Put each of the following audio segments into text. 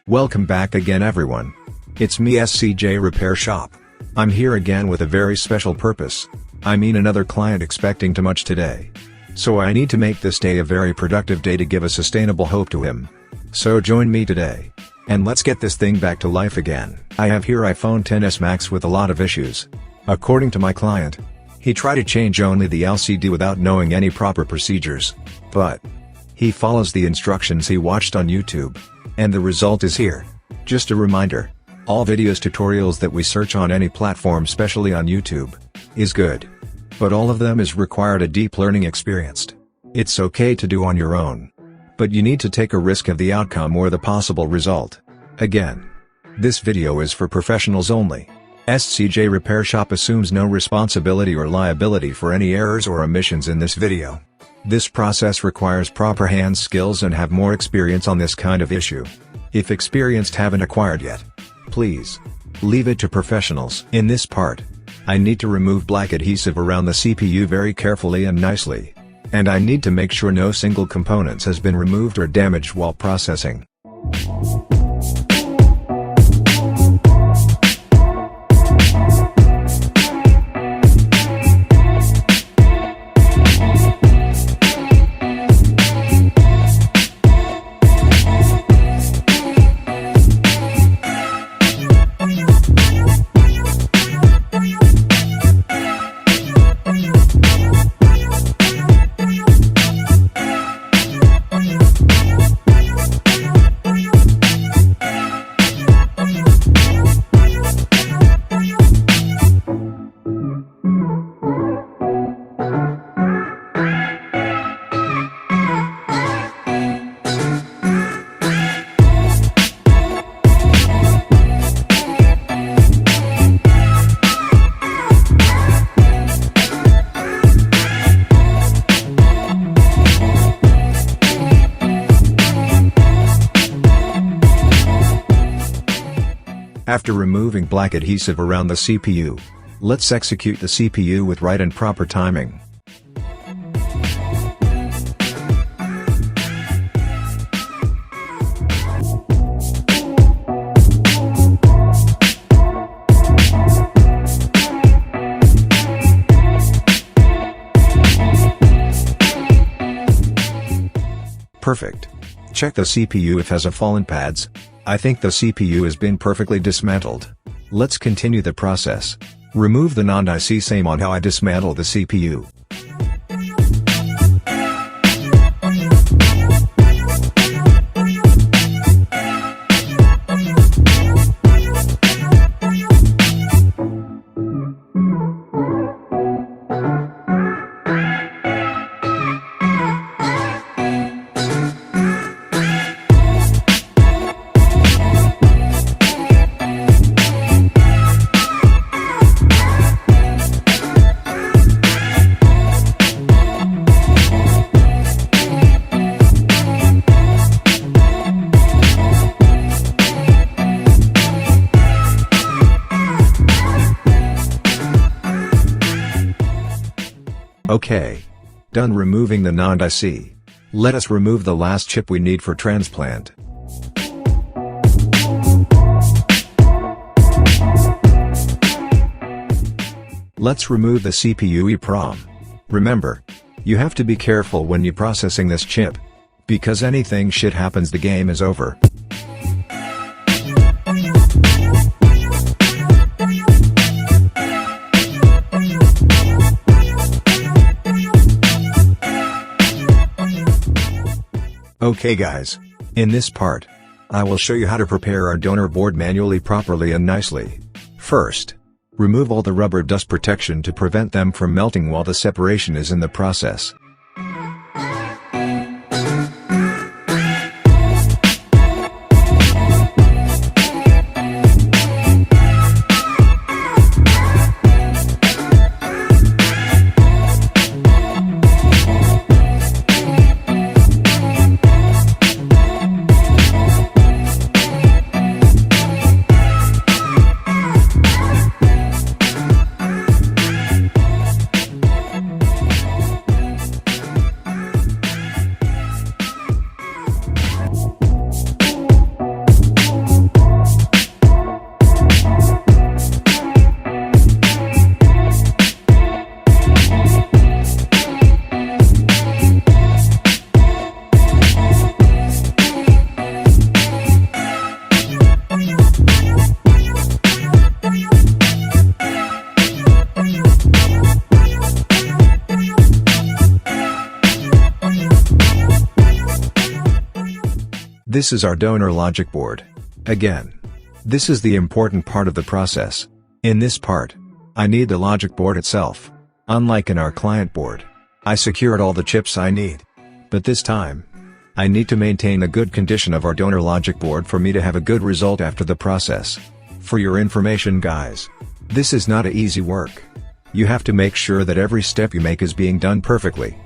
Welcome back again everyone. It's me SCJ Repair Shop. I'm here again with a very special purpose. I mean another client expecting too much today. So I need to make this day a very productive day to give a sustainable hope to him. So join me today. And let's get this thing back to life again. I have here iPhone XS Max with a lot of issues. According to my client, he tried to change only the LCD without knowing any proper procedures. But he follows the instructions he watched on YouTube. And the result is here. Just a reminder. All videos tutorials that we search on any platform, especially on YouTube, is good. But all of them is required a deep learning experience. It's okay to do on your own. But you need to take a risk of the outcome or the possible result. Again, this video is for professionals only. SCJ Repair Shop assumes no responsibility or liability for any errors or omissions in this video. This process requires proper hand skills and have more experience on this kind of issue. If experienced haven't acquired yet, please leave it to professionals. In this part, I need to remove black adhesive around the CPU very carefully and nicely. And I need to make sure no single components has been removed or damaged while processing. After removing black adhesive around the CPU, let's execute the CPU with right and proper timing. Perfect. Check the CPU if has a fallen pads. I think the CPU has been perfectly dismantled. Let's continue the process. Remove the non-IC same on how I dismantle the CPU. Okay. Done removing the non-IC. Let us remove the last chip we need for transplant. Let's remove the CPU EEPROM. Remember, you have to be careful when you processing this chip. Because anything shit happens, the game is over. Okay guys, in this part, I will show you how to prepare our donor board manually, properly and nicely. First, remove all the rubber dust protection to prevent them from melting while the separation is in the process. This is our donor logic board. Again, this is the important part of the process. In this part, I need the logic board itself. Unlike in our client board, I secured all the chips I need. But this time, I need to maintain a good condition of our donor logic board for me to have a good result after the process. For your information guys, this is not an easy work. You have to make sure that every step you make is being done perfectly.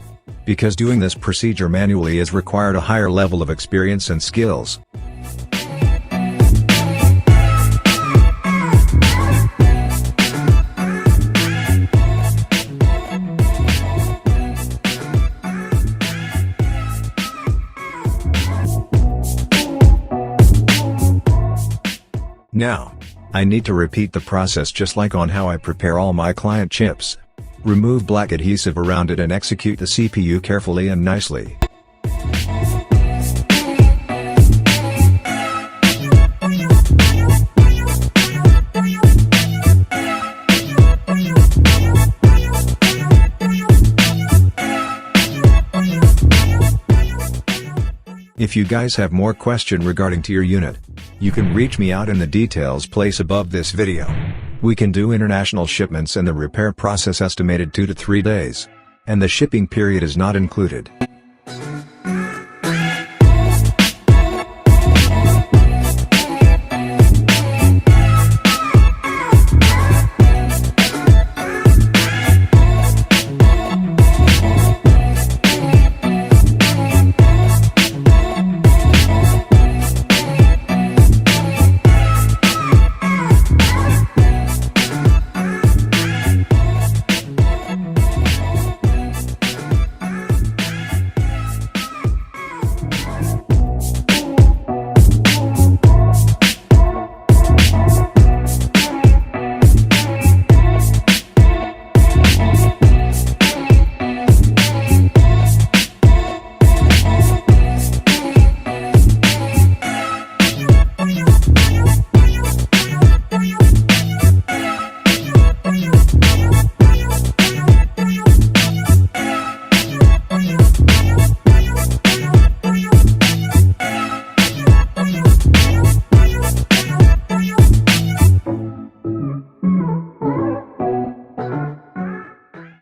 Because doing this procedure manually is required a higher level of experience and skills. Now, I need to repeat the process just like on how I prepare all my client chips. Remove black adhesive around it and execute the CPU carefully and nicely. If you guys have more question regarding to your unit, you can reach me out in the details place above this video. We can do international shipments and the repair process estimated 2 to 3 days. And the shipping period is not included.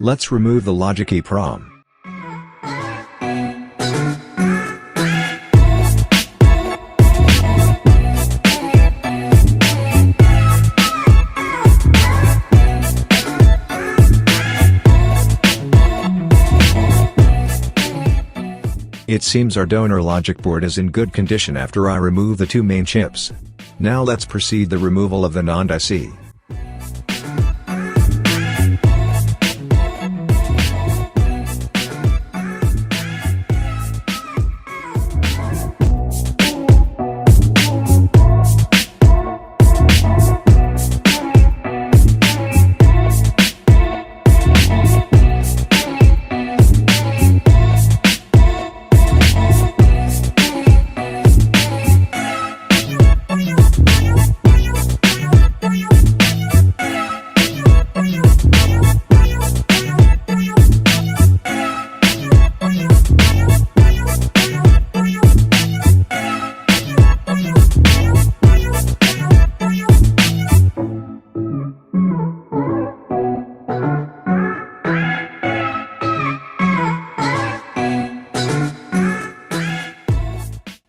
Let's remove the logic EEPROM. It seems our donor logic board is in good condition after I remove the 2 main chips. Now let's proceed the removal of the non-IC.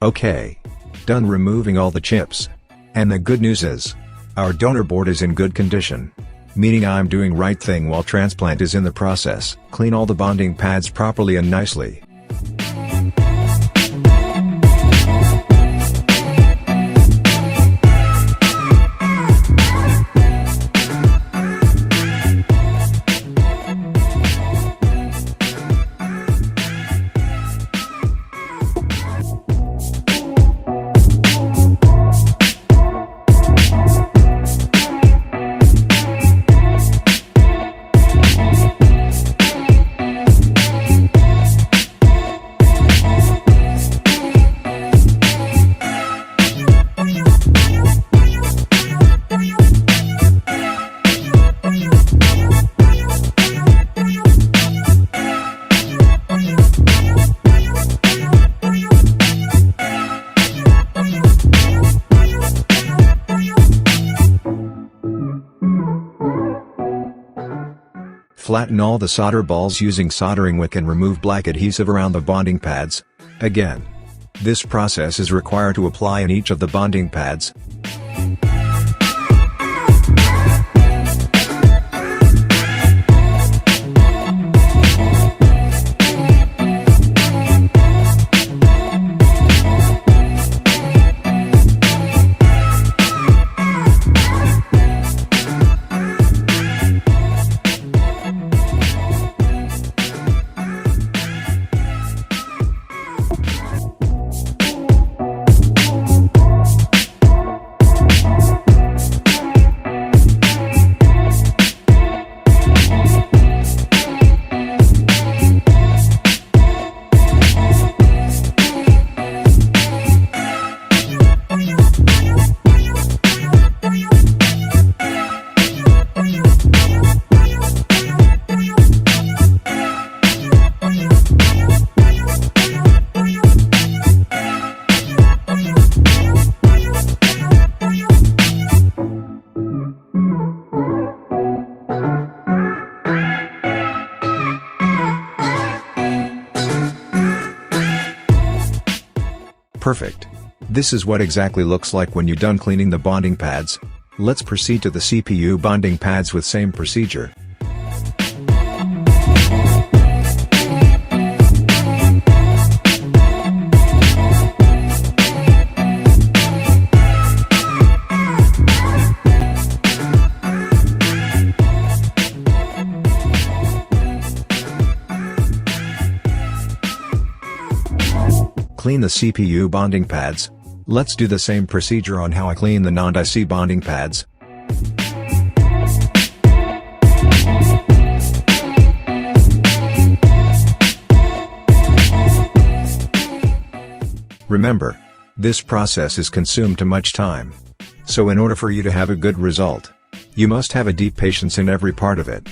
Okay. Done removing all the chips. And the good news is, our donor board is in good condition. Meaning I'm doing right thing while transplant is in the process. Clean all the bonding pads properly and nicely. Flatten all the solder balls using soldering wick and remove black adhesive around the bonding pads. Again, this process is required to apply in each of the bonding pads. Perfect. This is what exactly looks like when you're done cleaning the bonding pads. Let's proceed to the CPU bonding pads with same procedure. Clean the CPU bonding pads. Let's do the same procedure on how I clean the non-IC bonding pads. Remember, this process is consumed too much time. So in order for you to have a good result, you must have a deep patience in every part of it.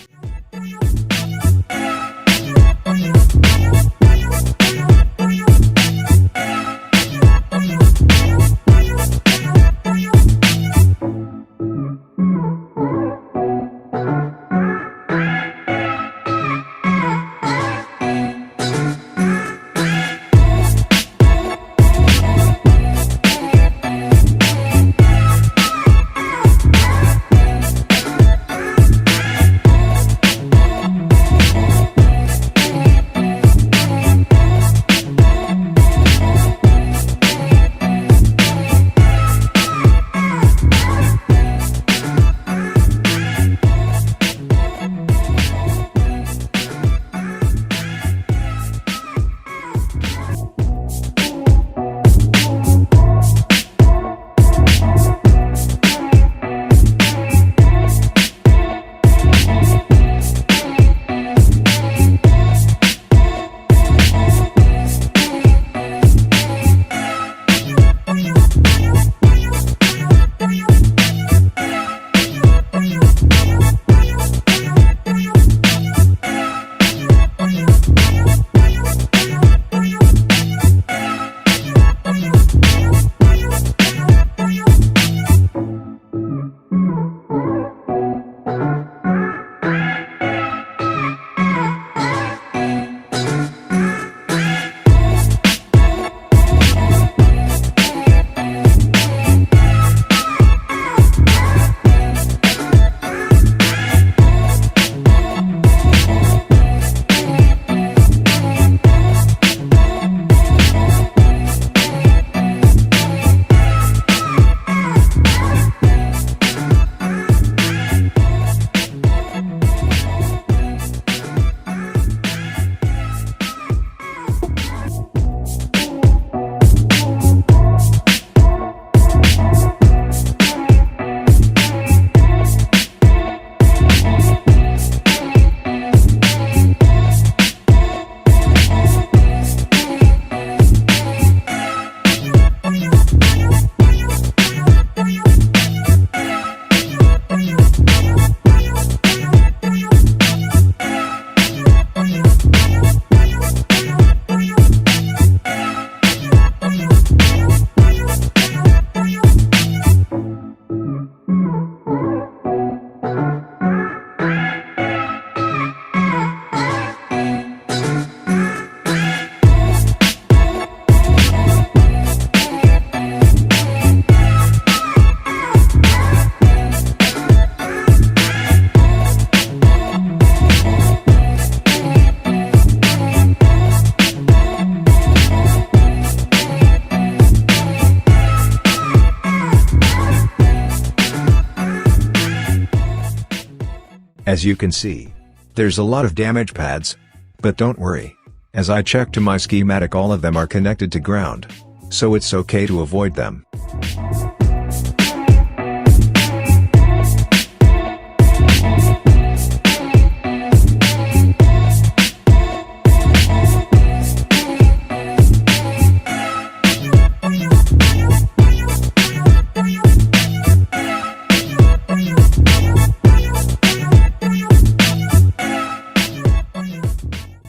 As you can see, there's a lot of damage pads. But don't worry. As I checked to my schematic, all of them are connected to ground. So it's okay to avoid them.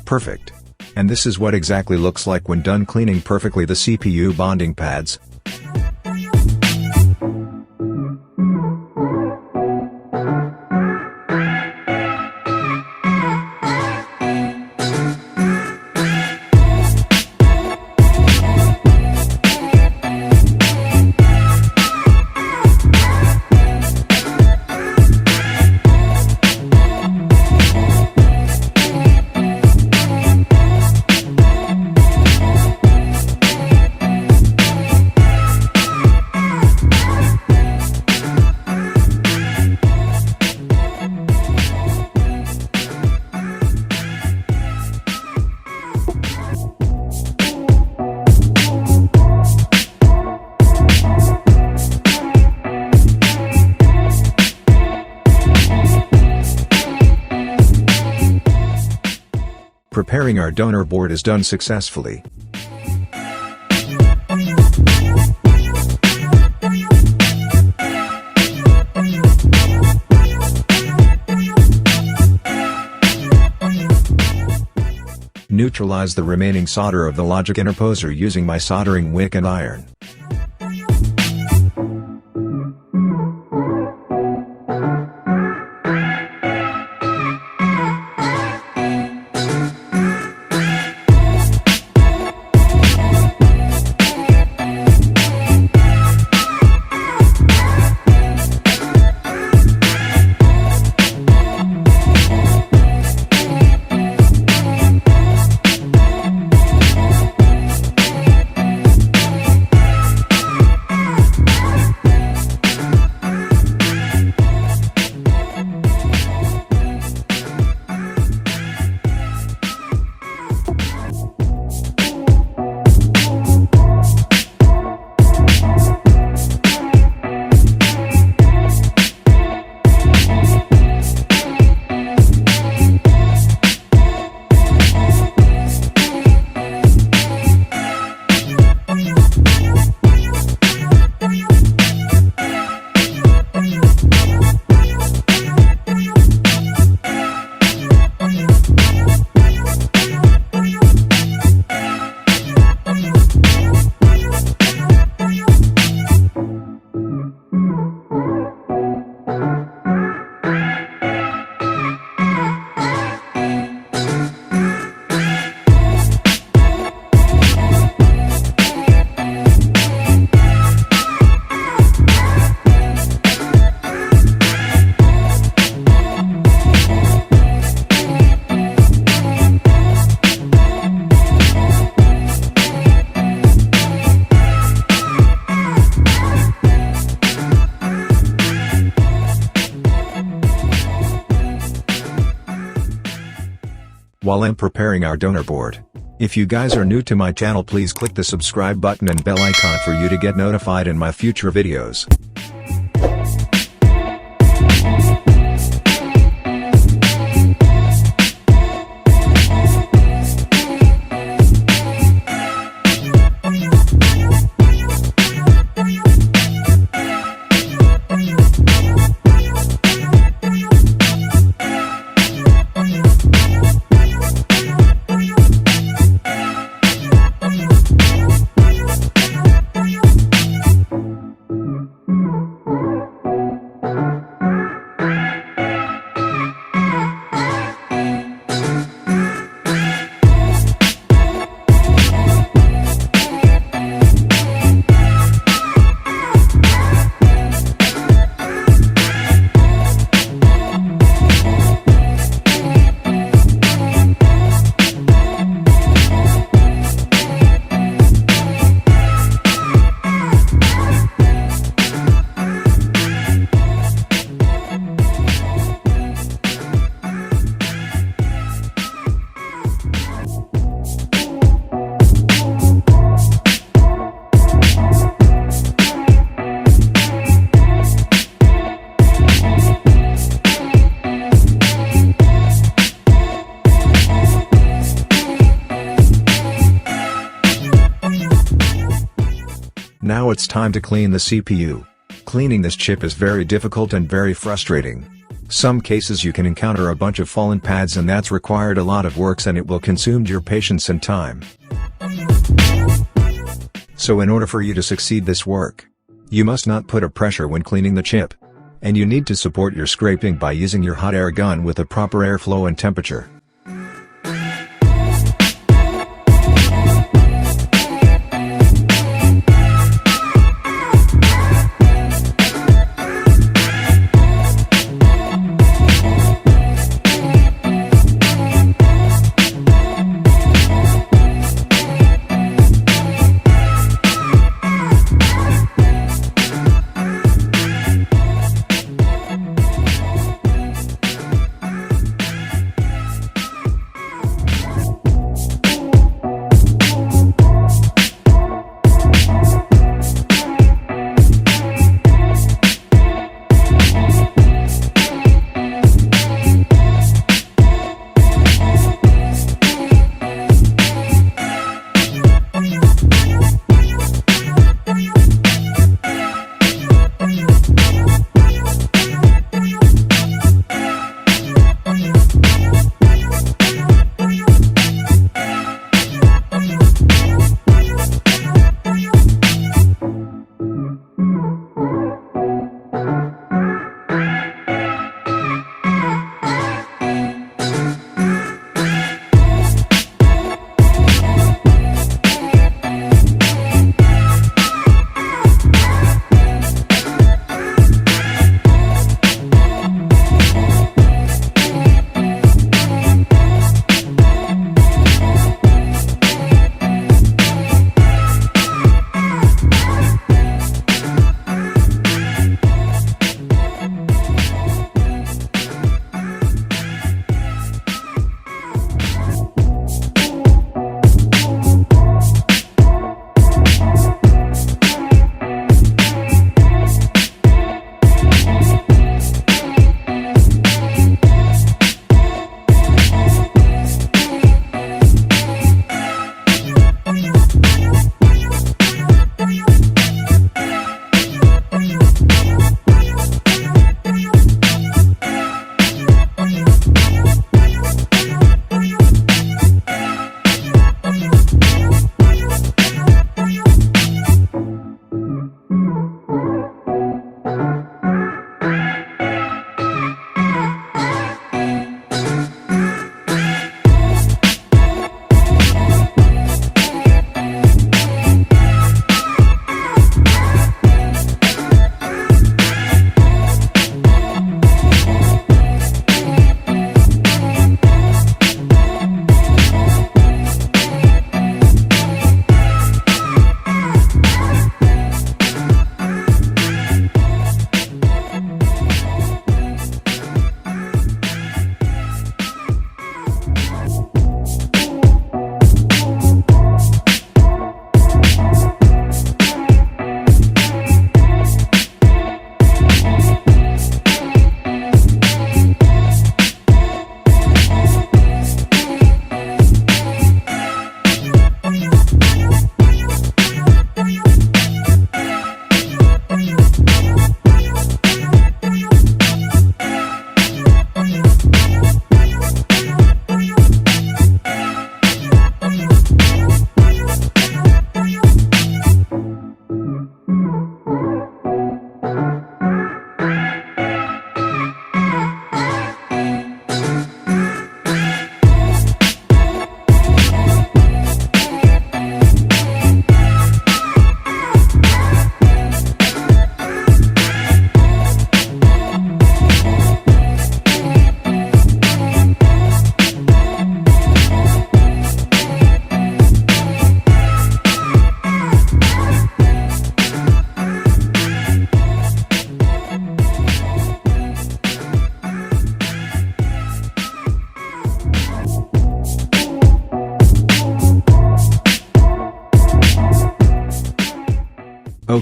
Perfect. And this is what exactly looks like when done cleaning perfectly the CPU bonding pads. Preparing our donor board is done successfully. Neutralize the remaining solder of the logic interposer using my soldering wick and iron. While I'm preparing our donor board, if you guys are new to my channel, please click the subscribe button and bell icon for you to get notified in my future videos. Now it's time to clean the CPU. Cleaning this chip is very difficult and very frustrating. Some cases you can encounter a bunch of fallen pads, and that's required a lot of work and it will consume your patience and time. So in order for you to succeed this work, you must not put a pressure when cleaning the chip. And you need to support your scraping by using your hot air gun with a proper airflow and temperature.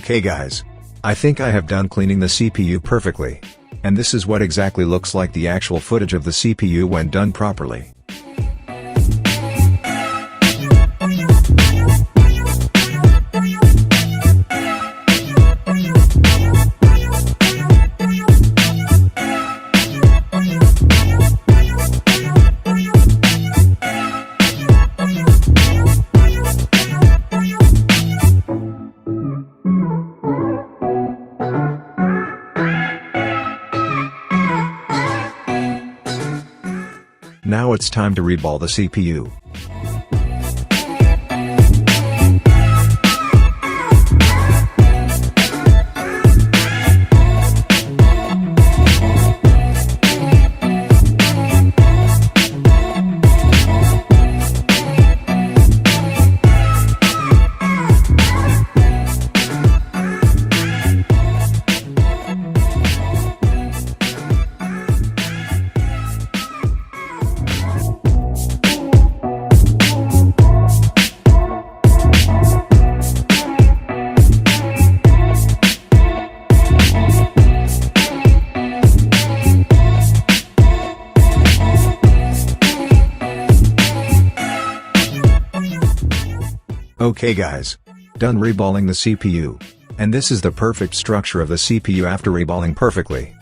Okay guys. I think I have done cleaning the CPU perfectly. And this is what exactly looks like the actual footage of the CPU when done properly. it's time to reball the CPU. Okay guys. Done reballing the CPU. And this is the perfect structure of the CPU after reballing perfectly.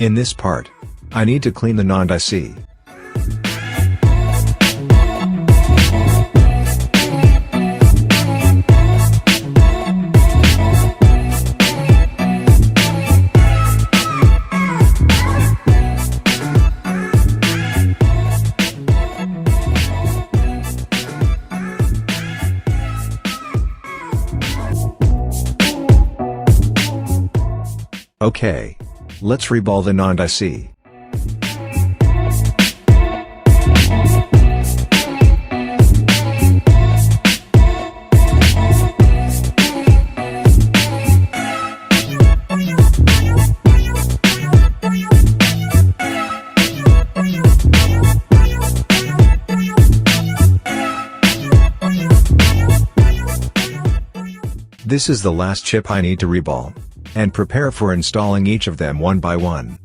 In this part, I need to clean the non-IC. Okay. Let's reball the non-IC. This is the last chip I need to reball. And prepare for installing each of them one by one.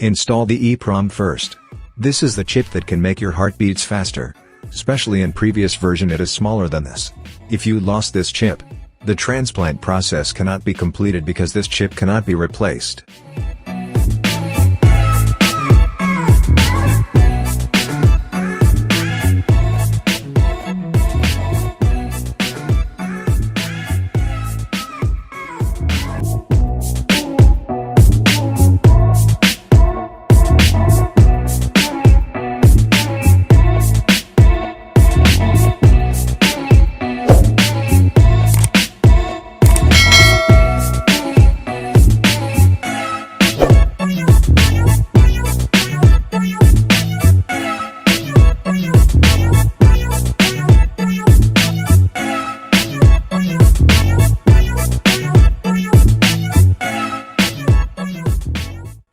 Install the EEPROM first. This is the chip that can make your heartbeats faster. Especially in previous version it is smaller than this. If you lost this chip, the transplant process cannot be completed because this chip cannot be replaced.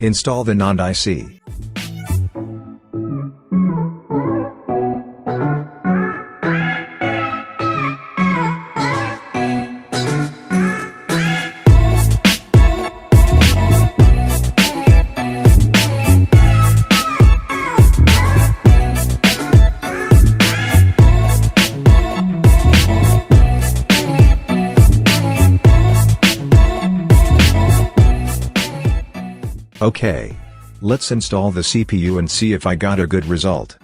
Install the non-IC. Okay. Let's install the CPU and see if I got a good result.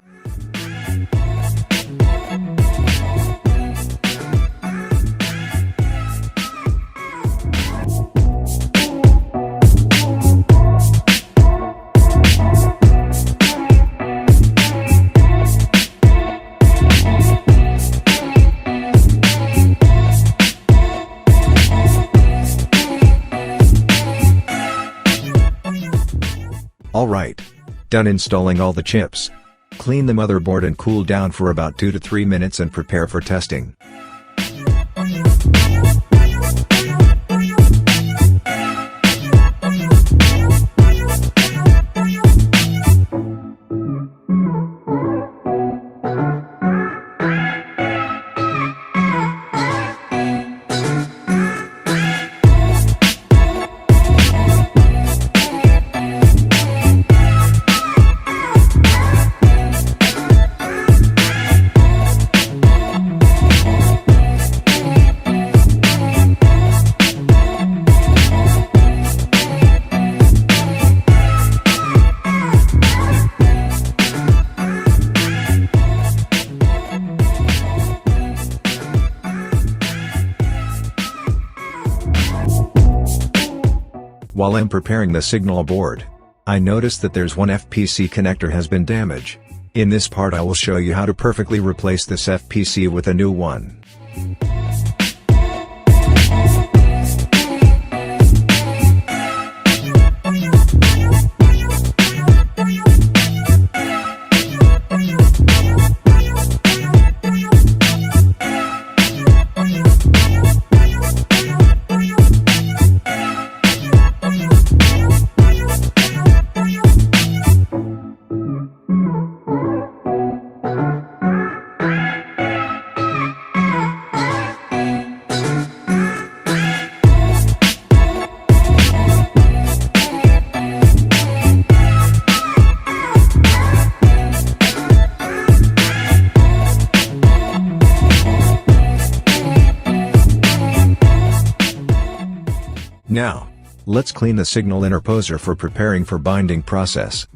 Alright. Done installing all the chips. Clean the motherboard and cool down for about 2 to 3 minutes and prepare for testing. While I'm preparing the signal board, I noticed that there's one FPC connector has been damaged. In this part I will show you how to perfectly replace this FPC with a new one. Now, let's clean the signal interposer for preparing for binding process.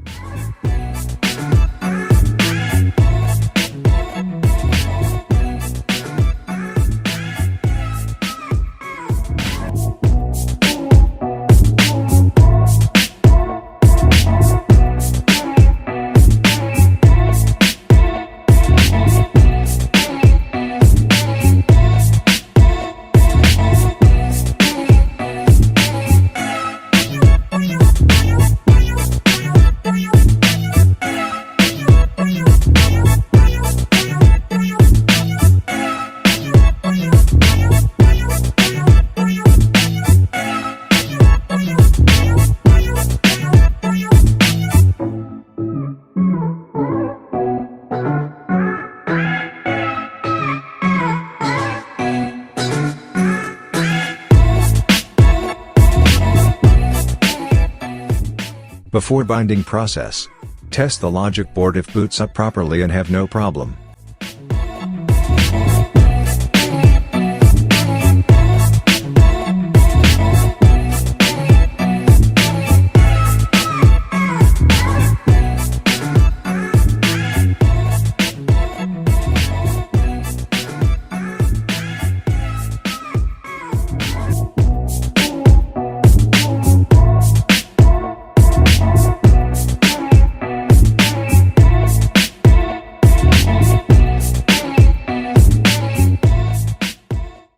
Before binding process, test the logic board if boots up properly and have no problem.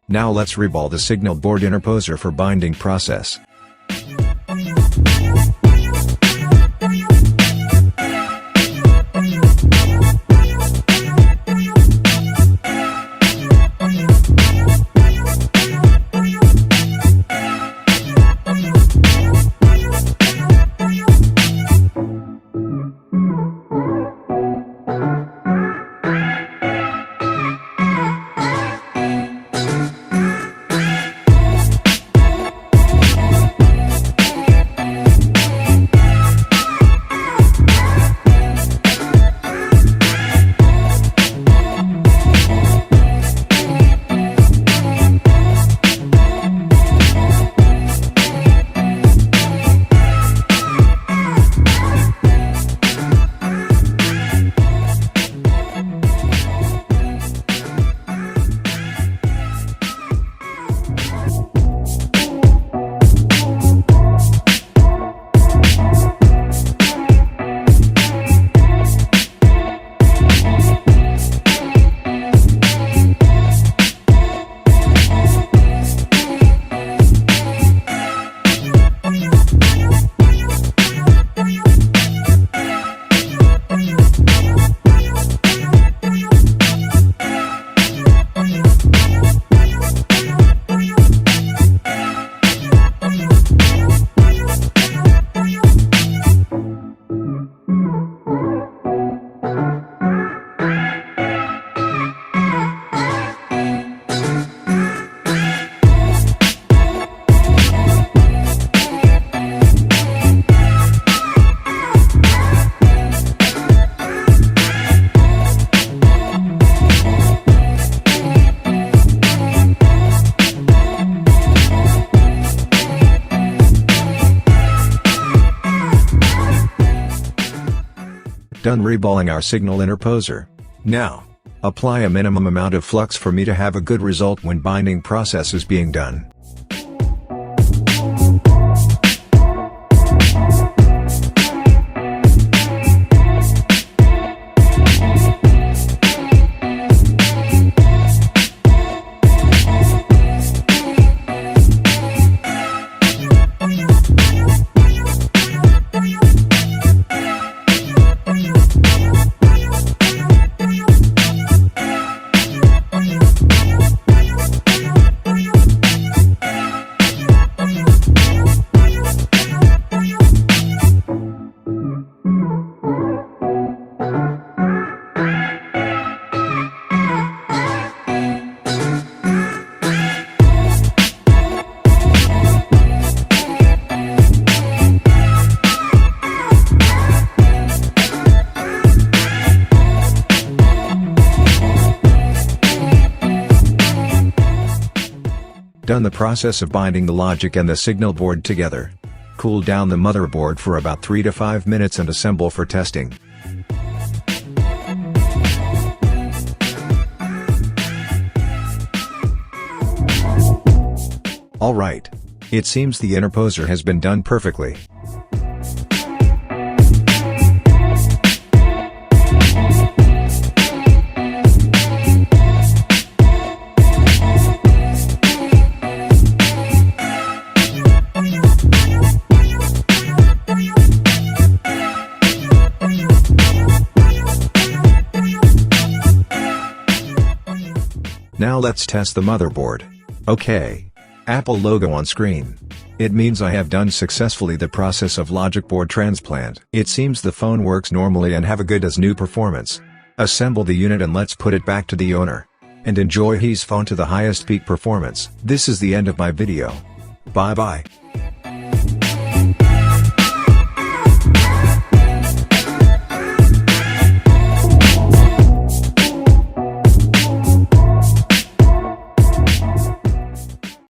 Now let's reball the signal board interposer for binding process. done reballing our signal interposer. Now, apply a minimum amount of flux for me to have a good result when binding process is being done. Done the process of binding the logic and the signal board together. Cool down the motherboard for about 3 to 5 minutes and assemble for testing. Alright. It seems the interposer has been done perfectly. Now let's test the motherboard. Okay. Apple logo on screen. It means I have done successfully the process of logic board transplant. It seems the phone works normally and have a good as new performance. Assemble the unit and let's put it back to the owner. And enjoy his phone to the highest peak performance. This is the end of my video. Bye bye.